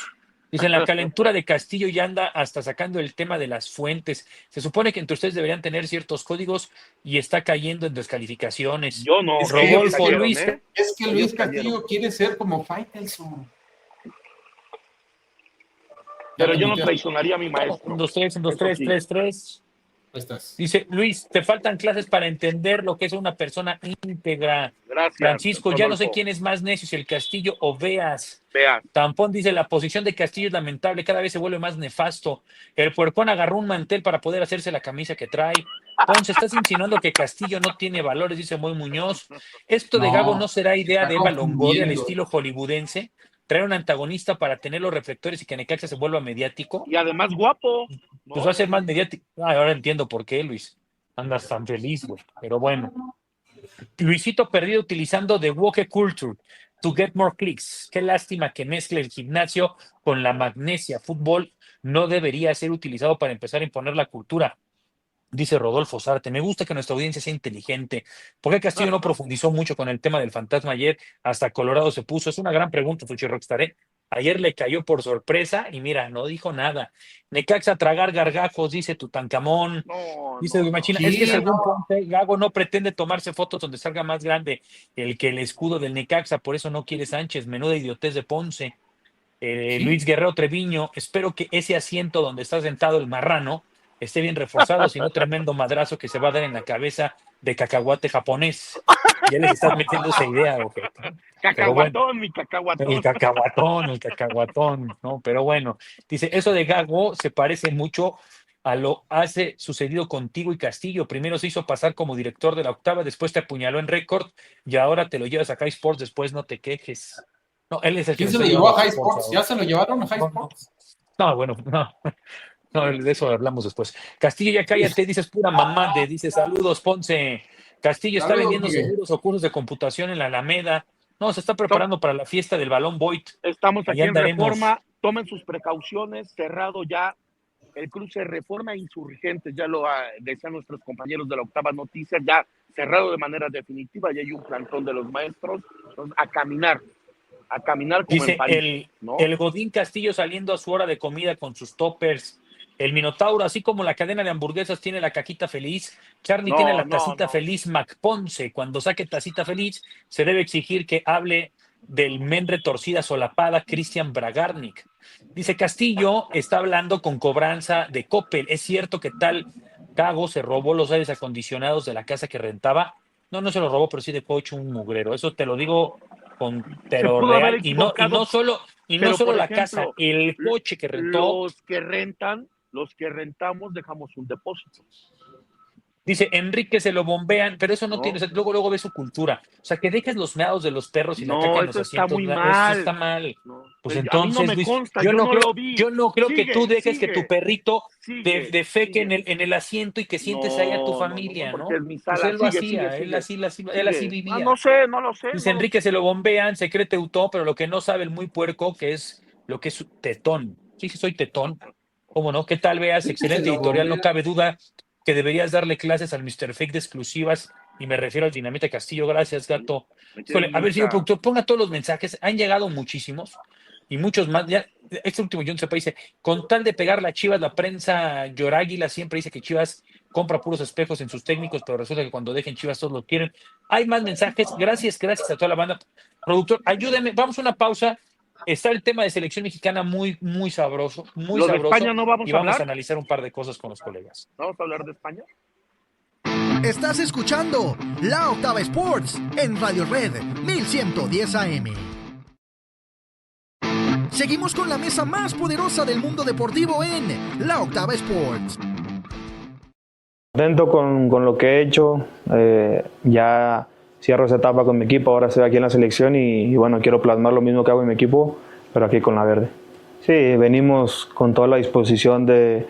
Dicen, la calentura de Castillo ya anda hasta sacando el tema de las fuentes. Se supone que entre ustedes deberían tener ciertos códigos y está cayendo en descalificaciones. Yo no. Rodolfo Luis. Es que Luis Castillo quiere ser como Faitelson. Pero yo no traicionaría a mi maestro. 1, 2, 3, 1, 2, 3, 3, 3. Ahí estás. Dice, Luis, te faltan clases para entender lo que es una persona íntegra. Gracias. Francisco, ya no sé Rodolfo. quién es más necio, si el Castillo o Veas. Veas. Tampón dice, la posición de Castillo es lamentable, cada vez se vuelve más nefasto. El puercón agarró un mantel para poder hacerse la camisa que trae. Ponce, estás insinuando que Castillo no tiene valores, dice Moy Muñoz. Esto de No, Gago no será idea está de Eva Longoria al confundiendo. estilo hollywoodense. Traer un antagonista para tener los reflectores y que Necaxa se vuelva mediático. Y además guapo. ¿no? Pues va a ser más mediático. Ahora entiendo por qué, Luis. Andas tan feliz, güey. Pero bueno. Luisito Perdido utilizando The Woke Culture to get more clicks. Qué lástima que mezcle el gimnasio con la magnesia. Fútbol no debería ser utilizado para empezar a imponer la cultura. Dice Rodolfo Sarte, me gusta que nuestra audiencia sea inteligente. ¿Por qué Castillo no profundizó mucho con el tema del fantasma ayer? Hasta Colorado se puso. Es una gran pregunta, Fuchi Rockstar. Ayer le cayó por sorpresa y mira, no dijo nada. Necaxa tragar gargajos, dice Tutankamón. Dice Machina, es que según Ponce, Gago no pretende tomarse fotos donde salga más grande el escudo del Necaxa, por eso no quiere Sánchez. Menuda idiotez de Ponce. Luis Guerrero Treviño, espero que ese asiento donde está sentado el marrano esté bien reforzado, sino tremendo madrazo que se va a dar en la cabeza de cacahuate japonés. Ya les estás metiendo esa idea, ¿ok? Cacahuatón, mi cacahuatón. El cacahuatón, ¿no? Pero bueno, dice, eso de Gago se parece mucho a lo hace sucedido contigo y Castillo. Primero se hizo pasar como director de la octava, después te apuñaló en récord y ahora te lo llevas a High Sports, después no te quejes. No, él es el ¿Quién que se lo llevó a High Sports? ¿Ya se lo llevaron a High Sports? No, bueno, no. No, de eso hablamos después. Castillo, ya cállate, dices pura mamade, dice saludos, Ponce. Castillo está vendiendo seguros o cursos de computación en la Alameda. No, se está preparando para la fiesta del Balón Boyd. Estamos aquí Allá en andaremos. Reforma, tomen sus precauciones, cerrado ya el cruce Reforma Insurgentes, ya lo decían nuestros compañeros de la Octava Noticias, ya cerrado de manera definitiva, ya hay un plantón de los maestros, entonces, a caminar como dice en París, ¿no? el Godín Castillo saliendo a su hora de comida con sus toppers. El Minotauro, así como la cadena de hamburguesas tiene la caquita feliz, Charlie tiene No, la no, tacita no. feliz McPonce. Cuando saque tacita feliz, se debe exigir que hable del men retorcida solapada Christian Bragarnik. Dice Castillo está hablando con cobranza de Coppel. ¿Es cierto que tal Gago se robó los aires acondicionados de la casa que rentaba? No, no se los robó, pero sí dejó hecho un mugrero. Eso te lo digo con Se pero pudo haber real y equivocado, no pero solo por la casa, ejemplo, el coche que rentó. los que rentamos, dejamos un depósito, Dice, Enrique se lo bombean, pero eso no tiene, o ¿no? sea, luego ve su cultura. O sea, que dejes los meados de los perros y la caca No, en los eso está asientos, muy eso mal, está mal. ¿no? Pues A mí no entonces, me Luis, consta, yo no lo vi. yo no creo que tú dejes que tu perrito Sigue, defeque sigue. en el asiento y que sientes ahí a tu No, familia, porque ¿no? es mi Pues sala. él lo Sigue, hacía, él así sigue. Ah, vivía. no lo sé, Dice Enrique, se lo bombean, se cree teutón, pero lo que no sabe el muy puerco, que es lo que es tetón. Sí, sí, soy tetón. ¿Cómo no? ¿Qué tal veas? Se Excelente lo editorial, no bombea. cabe duda que deberías darle clases al Mr. Fake de exclusivas y me refiero al Dinamita Castillo. Gracias, gato. Me tienes Híjole, a ver, señor mucha. productor, ponga todos los mensajes. Han llegado muchísimos y muchos más. Ya, este último John Sepa dice, con tal de pegar la Chivas, la prensa Lloráguila siempre dice que Chivas compra puros espejos en sus técnicos, pero resulta que cuando dejen Chivas todos lo quieren. Hay más mensajes. Gracias a toda la banda. Productor, ayúdeme. Vamos a una pausa. Está el tema de selección mexicana muy ¿Lo de España no y vamos a vamos a hablar? analizar un par de cosas con los colegas. ¿Vamos a hablar de España? Estás escuchando La Octava Sports en Radio Red 1110 AM. Seguimos con la mesa más poderosa del mundo deportivo en La Octava Sports. Contento con lo que he hecho, ya cierro esa etapa con mi equipo, ahora estoy aquí en la selección y bueno, quiero plasmar lo mismo que hago en mi equipo, pero aquí con la verde. Sí, venimos con toda la disposición de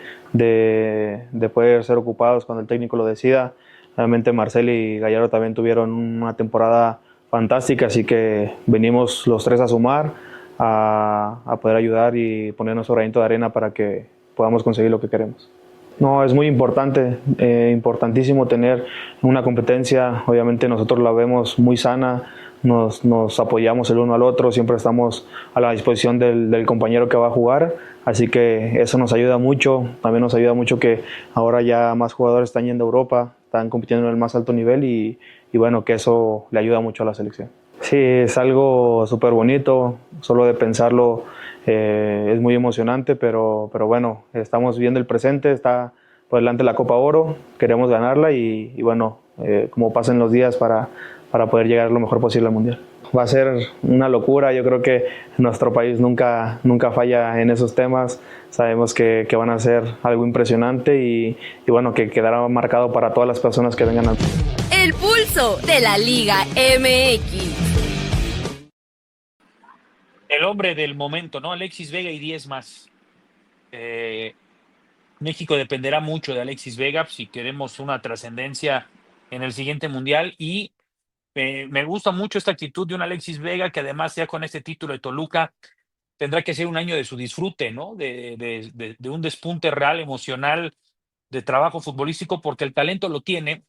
poder ser ocupados cuando el técnico lo decida. Realmente Marcel y Gallardo también tuvieron una temporada fantástica, así que venimos los tres a sumar, a poder ayudar y poner nuestro granito de arena para que podamos conseguir lo que queremos. No, es muy importante, importantísimo tener una competencia. Obviamente nosotros la vemos muy sana, nos apoyamos el uno al otro, siempre estamos a la disposición del compañero que va a jugar, así que eso nos ayuda mucho. También nos ayuda mucho que ahora ya más jugadores están yendo a Europa, están compitiendo en el más alto nivel y bueno, que eso le ayuda mucho a la selección. Sí, es algo súper bonito, solo de pensarlo es muy emocionante, pero bueno, estamos viendo el presente, está por delante la Copa Oro, queremos ganarla y bueno, como pasen los días para poder llegar lo mejor posible al Mundial. Va a ser una locura, yo creo que nuestro país nunca falla en esos temas, sabemos que van a ser algo impresionante y bueno, que quedará marcado para todas las personas que vengan al... El pulso de la Liga MX. El hombre del momento, ¿no? Alexis Vega y 10 más. México dependerá mucho de Alexis Vega si queremos una trascendencia en el siguiente mundial y me gusta mucho esta actitud de un Alexis Vega que además ya con este título de Toluca tendrá que ser un año de su disfrute, ¿no? De un despunte real, emocional, de trabajo futbolístico, porque el talento lo tiene.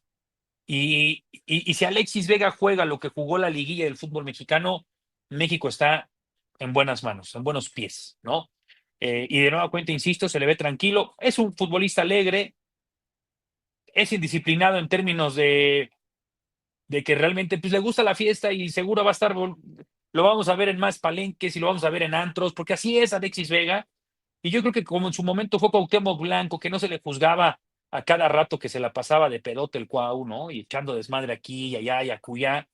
Y si Alexis Vega juega lo que jugó la liguilla del fútbol mexicano, México está en buenas manos, en buenos pies, ¿no? Y de nueva cuenta, insisto, se le ve tranquilo. Es un futbolista alegre, es indisciplinado en términos de que realmente pues, le gusta la fiesta y seguro va a estar, lo vamos a ver en más palenques y lo vamos a ver en antros, porque así es Alexis Vega. Y yo creo que como en su momento fue Cuauhtémoc Blanco, que no se le juzgaba a cada rato que se la pasaba de pedote el Cuau, ¿no? Y echando desmadre aquí y allá y acullá.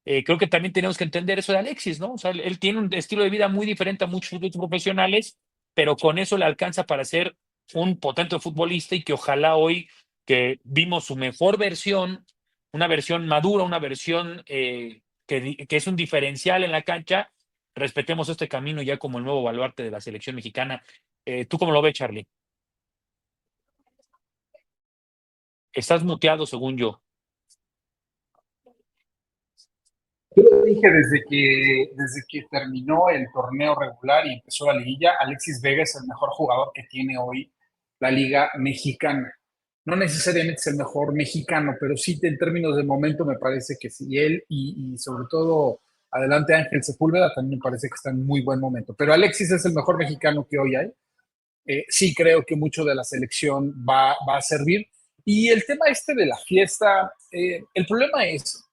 Creo que también tenemos que entender eso de Alexis, ¿no? O sea, él tiene un estilo de vida muy diferente a muchos futbolistas profesionales, pero con eso le alcanza para ser un potente futbolista y que ojalá hoy que vimos su mejor versión, una versión madura, una versión que es un diferencial en la cancha, respetemos este camino ya como el nuevo baluarte de la selección mexicana. ¿Tú cómo lo ves, Charlie? Estás muteado, según yo. Yo lo dije desde que terminó el torneo regular y empezó la liguilla, Alexis Vega es el mejor jugador que tiene hoy la Liga Mexicana. No necesariamente es el mejor mexicano, pero sí en términos de momento me parece que sí. Él y sobre todo adelante Ángel Sepúlveda también me parece que está en muy buen momento. Pero Alexis es el mejor mexicano que hoy hay. Sí creo que mucho de la selección va a servir. Y el tema de la fiesta, el problema es,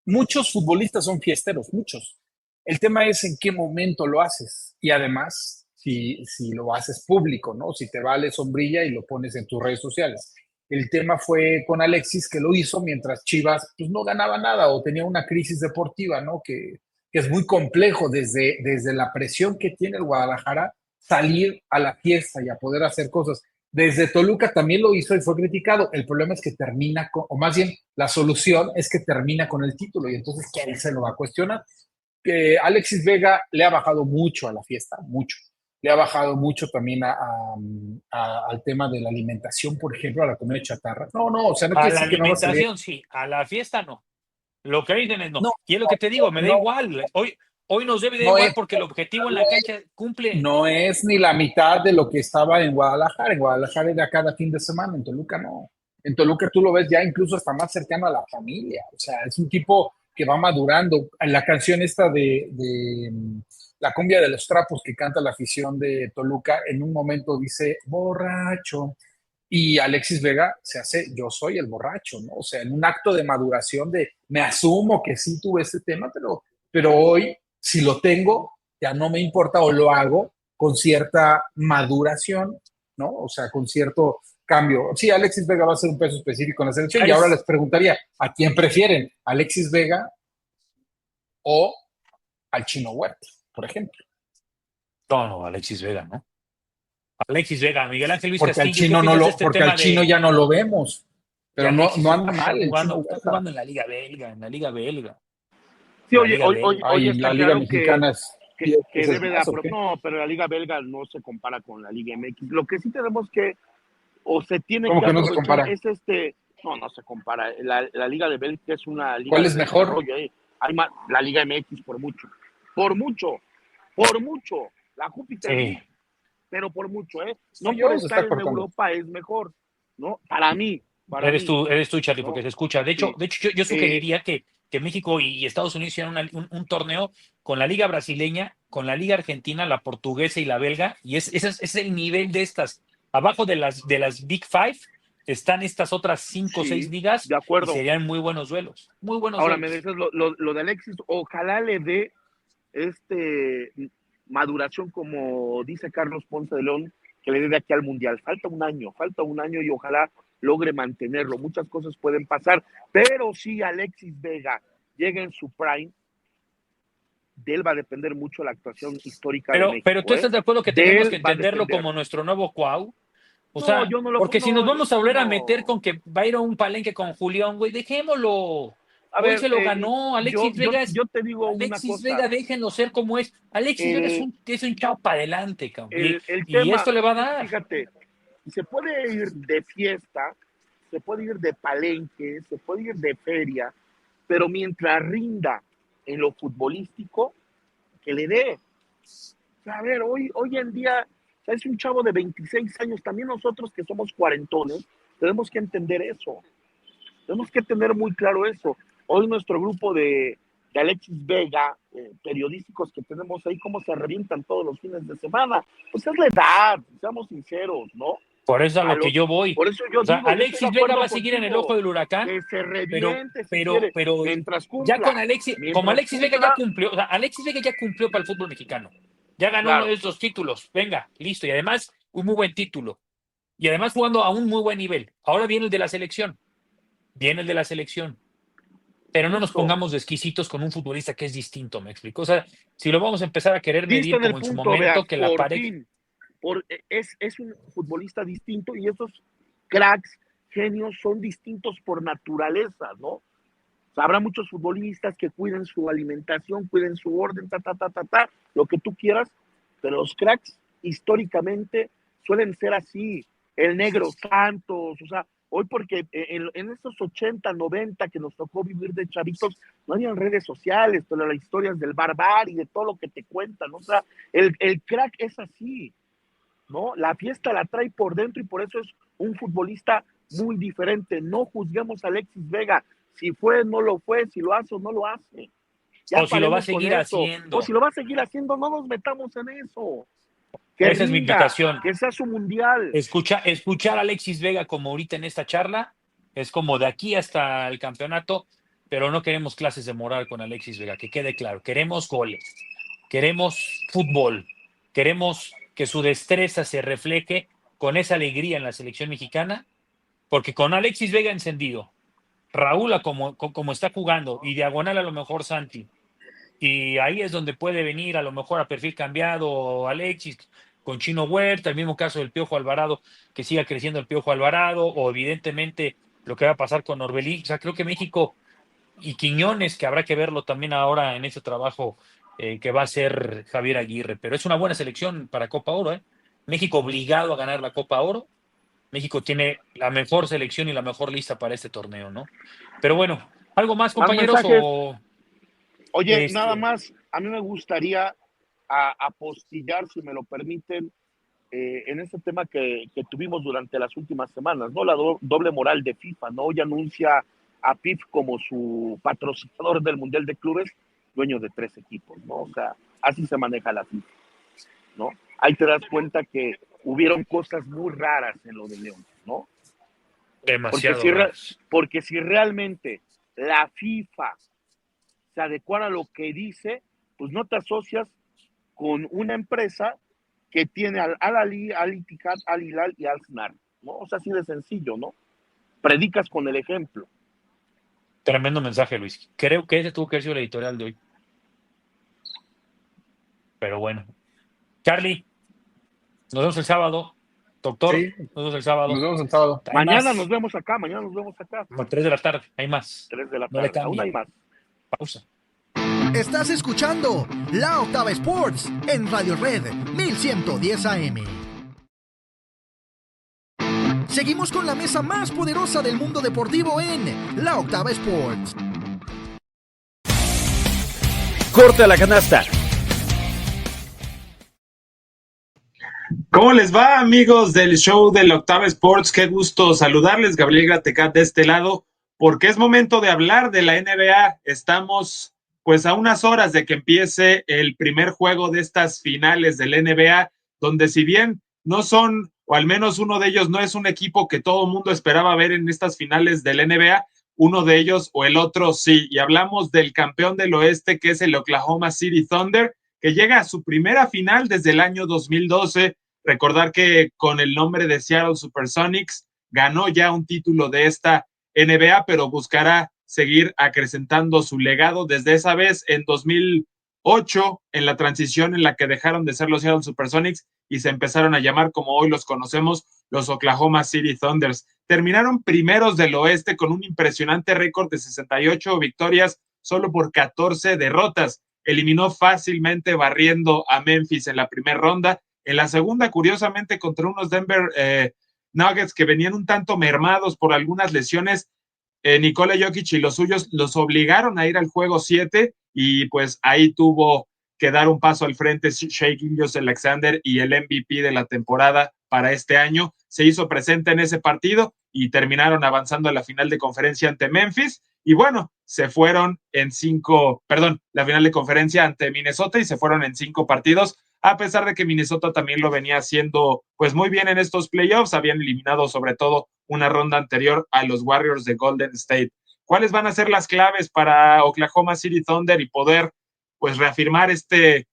muchos futbolistas son fiesteros, muchos. El tema es en qué momento lo haces y además si lo haces público, ¿no? Si te vale sombrilla y lo pones en tus redes sociales. El tema fue con Alexis, que lo hizo mientras Chivas pues, no ganaba nada o tenía una crisis deportiva, ¿no? Que es muy complejo desde la presión que tiene el Guadalajara salir a la fiesta y a poder hacer cosas. Desde Toluca también lo hizo y fue criticado. El problema es que termina con, o más bien la solución es que termina con el título y entonces ¿quién se lo va a cuestionar? Alexis Vega le ha bajado mucho a la fiesta, mucho. Le ha bajado mucho también al tema de la alimentación, por ejemplo, a la comida chatarra. No, o sea, no A quiere la decir que no va a salir. alimentación sí, a la fiesta no. Lo que dicen es no. No, Y es lo que te digo, me da no. igual. Hoy nos debe de No igual es- porque el objetivo en la cancha cumple. No es ni la mitad de lo que estaba en Guadalajara. En Guadalajara era cada fin de semana, en Toluca no. En Toluca tú lo ves ya incluso hasta más cercano a la familia. O sea, es un tipo que va madurando. La canción esta de la cumbia de los trapos que canta la afición de Toluca, en un momento dice borracho. Y Alexis Vega se hace, yo soy el borracho, ¿no? O sea, en un acto de maduración me asumo que sí tuve ese tema, pero hoy, si lo tengo, ya no me importa o lo hago con cierta maduración, ¿no? O sea, con cierto cambio. Sí, Alexis Vega va a ser un peso específico en la selección y ahora les preguntaría, ¿a quién prefieren? ¿Alexis Vega o al Chino Huerta, por ejemplo? No, Alexis Vega, ¿no? Alexis Vega, Miguel Ángel Luis Porque al Castillo, ¿qué Chino, opinas de este porque tema al Chino ya no lo vemos, pero no anda está mal el Chino jugando, está Huerta. jugando en la Liga Belga, en la Liga Belga? Sí, La oye, Liga hoy, Belga. hoy Ay, está la Liga claro Mexicana es que ¿es debe de más o qué? no, pero la Liga Belga no se compara con la Liga MX. Lo que sí tenemos que, o se tiene ¿Cómo que que no se aprovechar, compara? es no se compara. La Liga de Bélgica es una liga ¿Cuál de es mejor? desarrollo. Hay más, la Liga MX por mucho. La Júpiter Sí. League, pero por mucho, No Sí, por se estar está en cortando. Europa es mejor, ¿no? Para mí. Eres tú, Charlie, porque ¿no? se escucha. De hecho, Sí. yo sugeriría que México y Estados Unidos hicieran un torneo con la Liga Brasileña, con la Liga Argentina, la Portuguesa y la Belga, y ese es el nivel de estas. Abajo de las Big Five están estas otras 5 o 6 ligas de acuerdo. y serían muy buenos duelos. Muy buenos Ahora duelos. me dices lo de Alexis, ojalá le dé maduración, como dice Carlos Ponce de León, que le dé de aquí al Mundial. Falta un año y ojalá logre mantenerlo. Muchas cosas pueden pasar, pero si Alexis Vega llega en su prime, de él va a depender mucho la actuación histórica de México. Pero tú estás de acuerdo que tenemos que entenderlo como nuestro nuevo Cuau. O sea, yo no lo, porque si nos vamos a volver a no. meter con que va a ir a un palenque con Julián, güey, dejémoslo. A Hoy ver, se lo ganó Alexis Vega. yo te digo una Alexis cosa. Vega, déjenlo ser como es. Alexis Vega es un chavo para adelante, cabrón. El y tema, esto le va a dar. Fíjate, se puede ir de fiesta, se puede ir de palenque, se puede ir de feria, pero mientras rinda en lo futbolístico, que le dé. A ver, hoy en día, es un chavo de 26 años, también nosotros que somos cuarentones, tenemos que entender eso. Tenemos que tener muy claro eso. Hoy nuestro grupo de Alexis Vega, periodísticos que tenemos ahí, cómo se revientan todos los fines de semana. Pues es la edad, seamos sinceros, ¿no? Por eso a lo que yo voy. Por eso yo digo, Alexis Vega va a seguir en el ojo del huracán. Que se reviente, pero mientras cumpla. Ya con Alexis, como Alexis Vega ya cumplió, Alexis Vega ya cumplió para el fútbol mexicano. Ya ganó uno de esos títulos. Venga, listo. Y además, un muy buen título. Y además jugando a un muy buen nivel. Ahora viene el de la selección. Pero no nos pongamos de exquisitos con un futbolista que es distinto, me explico. O sea, si lo vamos a empezar a querer medir como en su momento, que la pareja. Es un futbolista distinto y esos cracks, genios, son distintos por naturaleza, ¿no? O sea, habrá muchos futbolistas que cuiden su alimentación, cuiden su orden, lo que tú quieras, pero los cracks históricamente suelen ser así. El Negro Santos, o sea, hoy porque en esos 80, 90 que nos tocó vivir de chavitos, no había redes sociales, pero las historias del barbar y de todo lo que te cuentan, ¿no? O sea, el crack es así, ¿no? La fiesta la trae por dentro y por eso es un futbolista muy diferente. No juzguemos a Alexis Vega, si fue, no lo fue, si lo hace o no lo hace. O si lo va a seguir haciendo. O si lo va a seguir haciendo, no nos metamos en eso. Esa es mi invitación. Que sea su mundial. Escuchar a Alexis Vega como ahorita en esta charla es como de aquí hasta el campeonato, pero no queremos clases de moral con Alexis Vega, que quede claro. Queremos goles, queremos fútbol, queremos que su destreza se refleje con esa alegría en la selección mexicana, porque con Alexis Vega encendido, Raúl como está jugando y diagonal a lo mejor Santi, y ahí es donde puede venir a lo mejor a perfil cambiado Alexis con Chino Huerta, el mismo caso del Piojo Alvarado, que siga creciendo el Piojo Alvarado, o evidentemente lo que va a pasar con Orbelín. O sea, creo que México y Quiñones, que habrá que verlo también ahora en ese trabajo que va a hacer Javier Aguirre, pero es una buena selección para Copa Oro, ¿eh? México obligado a ganar la Copa Oro. México tiene la mejor selección y la mejor lista para este torneo, ¿no? Pero bueno, ¿algo más, compañeros? Oye, nada más, a mí me gustaría apostillar, si me lo permiten, en este tema que tuvimos durante las últimas semanas, ¿no? La doble moral de FIFA, ¿no? Hoy anuncia a PIF como su patrocinador del Mundial de Clubes, dueño de 3 equipos, ¿no? O sea, así se maneja la FIFA, ¿no? Ahí te das cuenta que hubieron cosas muy raras en lo de León, ¿no? Demasiado. Porque si realmente la FIFA se adecuara a lo que dice, pues no te asocias con una empresa que tiene al Al-Ali, Al-Ittihad, Al-Hilal y Al-Snar, ¿no? O sea, así de sencillo, ¿no? Predicas con el ejemplo. Tremendo mensaje, Luis. Creo que ese tuvo que haber sido el editorial de hoy. Pero bueno. Charlie, nos vemos el sábado. Doctor, sí, nos vemos el sábado. Nos vemos el sábado. Mañana nos vemos acá. Como 3 de la tarde, hay más. 3 de la tarde, aún hay más. Pausa. Estás escuchando La Octava Sports en Radio Red 1110 AM. Seguimos con la mesa más poderosa del mundo deportivo en La Octava Sports. Corte a la canasta. ¿Cómo les va, amigos del show de La Octava Sports? Qué gusto saludarles, Gabriel Gratecat de este lado, porque es momento de hablar de la NBA. Estamos pues a unas horas de que empiece el primer juego de estas finales del NBA, donde si bien no son, o al menos uno de ellos no es un equipo que todo el mundo esperaba ver en estas finales del NBA, uno de ellos o el otro sí, y hablamos del campeón del oeste, que es el Oklahoma City Thunder, que llega a su primera final desde el año 2012. Recordar que con el nombre de Seattle Supersonics ganó ya un título de esta NBA, pero buscará seguir acrecentando su legado desde esa vez en 2008, en la transición en la que dejaron de ser los Seattle Supersonics y se empezaron a llamar, como hoy los conocemos, los Oklahoma City Thunders. Terminaron primeros del oeste con un impresionante récord de 68 victorias, solo por 14 derrotas. Eliminó fácilmente barriendo a Memphis en la primera ronda. En la segunda, curiosamente, contra unos Denver Nuggets que venían un tanto mermados por algunas lesiones, Nikola Jokic y los suyos los obligaron a ir al juego 7 y pues ahí tuvo que dar un paso al frente Shai Gilgeous-Alexander y el MVP de la temporada para este año. Se hizo presente en ese partido y terminaron avanzando a la final de conferencia ante Memphis. Y bueno, se fueron en la final de conferencia ante Minnesota y se fueron en 5 partidos, a pesar de que Minnesota también lo venía haciendo pues muy bien en estos playoffs. Habían eliminado sobre todo una ronda anterior a los Warriors de Golden State. ¿Cuáles van a ser las claves para Oklahoma City Thunder y poder pues reafirmar este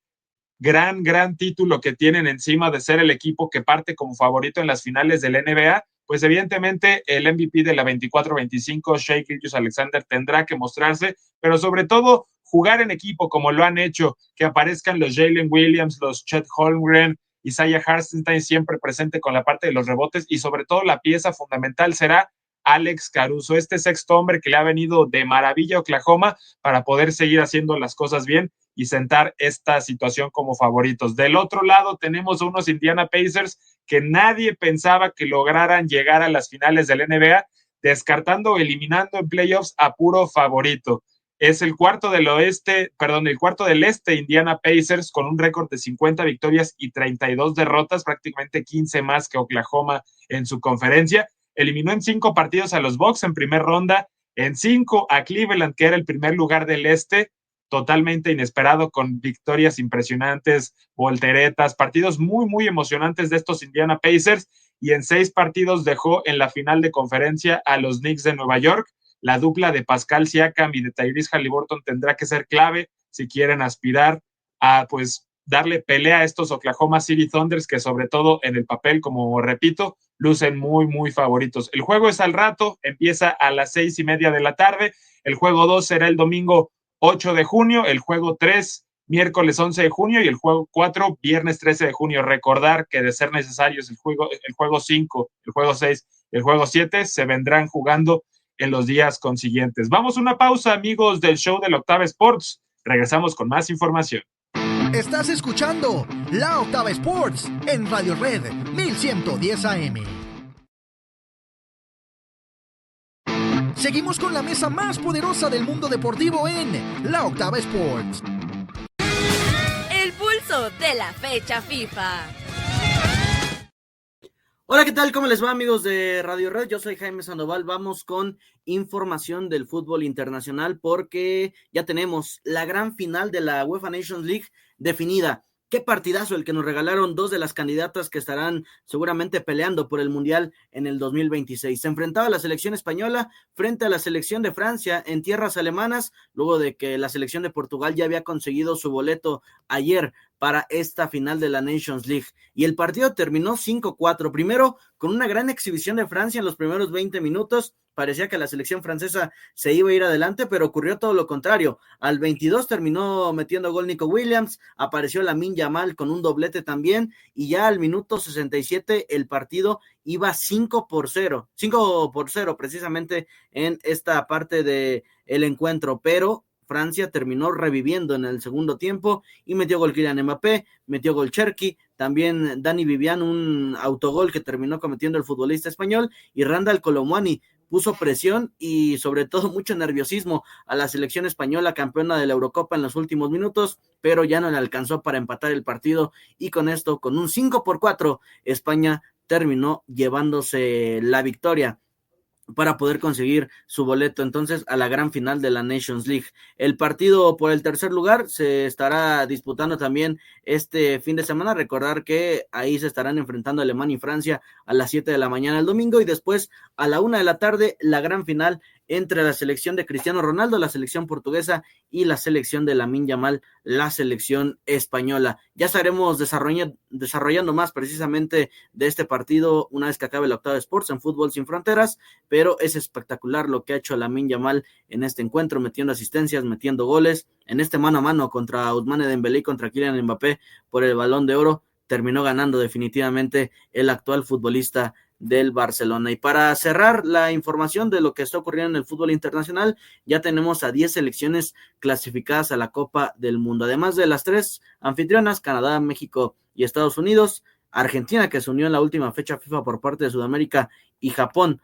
gran título que tienen encima de ser el equipo que parte como favorito en las finales del NBA? Pues evidentemente el MVP de la 24-25, Shai Gilgeous-Alexander, tendrá que mostrarse, pero sobre todo jugar en equipo como lo han hecho, que aparezcan los Jalen Williams, los Chet Holmgren, Isaiah Hartenstein siempre presente con la parte de los rebotes, y sobre todo la pieza fundamental será Alex Caruso, este sexto hombre que le ha venido de maravilla a Oklahoma para poder seguir haciendo las cosas bien y sentar esta situación como favoritos. Del otro lado tenemos a unos Indiana Pacers que nadie pensaba que lograran llegar a las finales del NBA, descartando o eliminando en playoffs a puro favorito. Es el cuarto del este, Indiana Pacers, con un récord de 50 victorias y 32 derrotas, prácticamente 15 más que Oklahoma en su conferencia. Eliminó en 5 partidos a los Bucks en primera ronda, en 5 a Cleveland, que era el primer lugar del este, totalmente inesperado, con victorias impresionantes, volteretas, partidos muy, muy emocionantes de estos Indiana Pacers, y en 6 partidos dejó en la final de conferencia a los Knicks de Nueva York. La dupla de Pascal Siakam y de Tyrese Haliburton tendrá que ser clave si quieren aspirar a, pues, darle pelea a estos Oklahoma City Thunders, que sobre todo en el papel, como repito, lucen muy, muy favoritos. El juego es al rato, empieza a las 6:30 de la tarde. El juego 2 será el domingo 8 de junio, el juego 3 miércoles 11 de junio y el juego 4 viernes 13 de junio. Recordar que, de ser necesarios, el juego 5, el juego 6 y el juego 7 se vendrán jugando en los días consiguientes. Vamos a una pausa, amigos del show de la Octava Sports. Regresamos con más información. Estás escuchando La Octava Sports en Radio Red 1110 AM. Seguimos con la mesa más poderosa del mundo deportivo en La Octava Sports. El pulso de la fecha FIFA. Hola, ¿qué tal? ¿Cómo les va, amigos de Radio Red? Yo soy Jaime Sandoval. Vamos con información del fútbol internacional porque ya tenemos la gran final de la UEFA Nations League definida. Qué partidazo el que nos regalaron 2 de las candidatas que estarán seguramente peleando por el Mundial en el 2026. Se enfrentaba la selección española frente a la selección de Francia en tierras alemanas, luego de que la selección de Portugal ya había conseguido su boleto ayer para esta final de la Nations League. Y el partido terminó 5-4. Primero, con una gran exhibición de Francia en los primeros 20 minutos. Parecía que la selección francesa se iba a ir adelante, pero ocurrió todo lo contrario. Al 22 terminó metiendo gol Nico Williams, apareció Lamine Yamal con un doblete también, y ya al minuto 67 el partido iba 5-0 precisamente en esta parte del encuentro, pero Francia terminó reviviendo en el segundo tiempo y metió gol Kylian Mbappé, metió gol Cherki, también Dani Vivian, un autogol que terminó cometiendo el futbolista español, y Randal Colomwani puso presión y sobre todo mucho nerviosismo a la selección española, campeona de la Eurocopa en los últimos minutos, pero ya no le alcanzó para empatar el partido, y con esto, con un 5-4, España terminó llevándose la victoria para poder conseguir su boleto entonces a la gran final de la Nations League. El partido por el tercer lugar se estará disputando también este fin de semana. Recordar que ahí se estarán enfrentando Alemania y Francia a las 7 de la mañana el domingo, y después a la 1 de la tarde la gran final entre la selección de Cristiano Ronaldo, la selección portuguesa, y la selección de Lamine Yamal, la selección española. Ya estaremos desarrollando más precisamente de este partido una vez que acabe la Octava Sports en Fútbol Sin Fronteras, pero es espectacular lo que ha hecho Lamine Yamal en este encuentro, metiendo asistencias, metiendo goles, en este mano a mano contra Ousmane Dembélé y contra Kylian Mbappé por el Balón de Oro. Terminó ganando definitivamente el actual futbolista del Barcelona. Y para cerrar la información de lo que está ocurriendo en el fútbol internacional, ya tenemos a 10 selecciones clasificadas a la Copa del Mundo, además de las 3 anfitrionas, Canadá, México y Estados Unidos, Argentina, que se unió en la última fecha FIFA por parte de Sudamérica, y Japón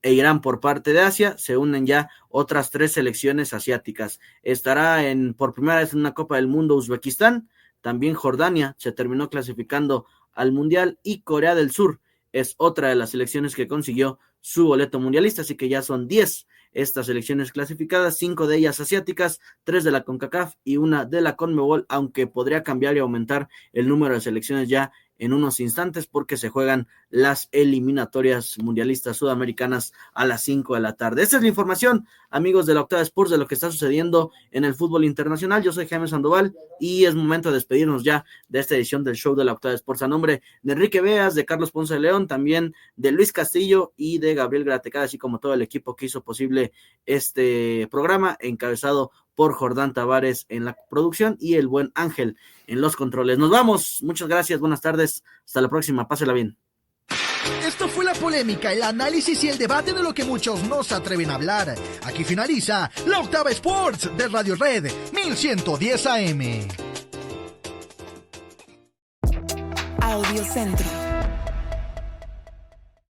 e Irán por parte de Asia. Se unen ya otras 3 selecciones asiáticas. Estará por primera vez en una Copa del Mundo Uzbekistán, también Jordania se terminó clasificando al Mundial, y Corea del Sur es otra de las selecciones que consiguió su boleto mundialista, así que ya son 10 estas selecciones clasificadas, 5 de ellas asiáticas, 3 de la CONCACAF y 1 de la CONMEBOL, aunque podría cambiar y aumentar el número de selecciones ya en unos instantes, porque se juegan las eliminatorias mundialistas sudamericanas a las 5 de la tarde. Esta es la información, amigos de la Octava Sports, de lo que está sucediendo en el fútbol internacional. Yo soy Jaime Sandoval y es momento de despedirnos ya de esta edición del show de la Octava Sports. A nombre de Enrique Beas, de Carlos Ponce de León, también de Luis Castillo y de Gabriel Gratecada, así como todo el equipo que hizo posible este programa, encabezado por Jordán Tavares en la producción y el buen Ángel en los controles. Nos vamos, muchas gracias, buenas tardes, hasta la próxima, pásela bien. Esto fue la polémica, el análisis y el debate de lo que muchos no se atreven a hablar. Aquí finaliza la Octava Sports de Radio Red 1110 AM. Audiocentro.